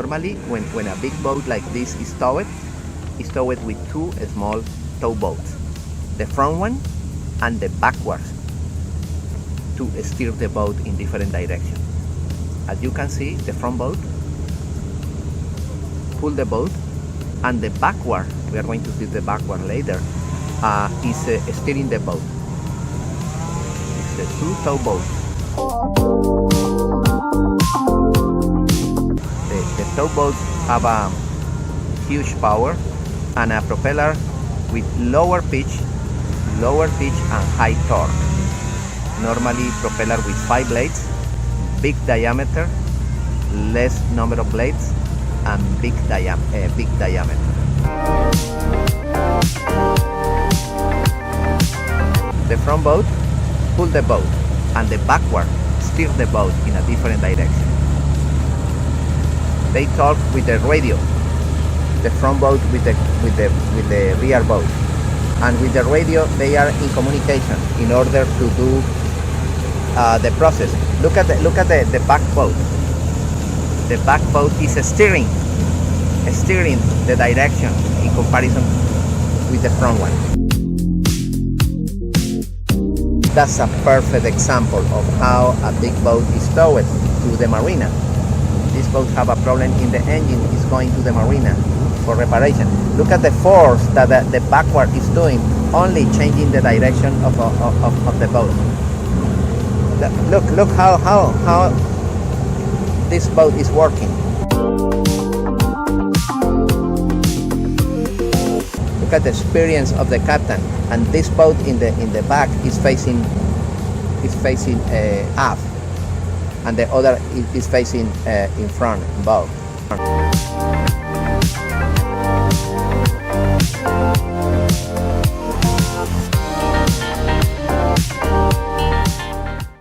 Normally, when a big boat like this is towed with two small towboats, the front one and the backward, to steer the boat in different directions. As you can see, the front boat pull the boat, and the backward, we are going to see the backward later, is steering the boat. It's the two towboats. The towboats have a huge power and a propeller with lower pitch and high torque. Normally propeller with 5 blades, big diameter, less number of blades, and big diameter. The front boat pull the boat, and the backward steer the boat in a different direction. They talk with the radio, the front boat with the rear boat, and with the radio they are in communication in order to do the process. Look at the back boat. The back boat is steering the direction in comparison with the front one. That's a perfect example of how a big boat is towed to the marina. This boat have a problem in the engine, is going to the marina for reparation. Look at the force that the backward is doing, only changing the direction of the boat. Look how this boat is working. Look at the experience of the captain, and this boat in the back is facing aft, and the other is facing in front bow.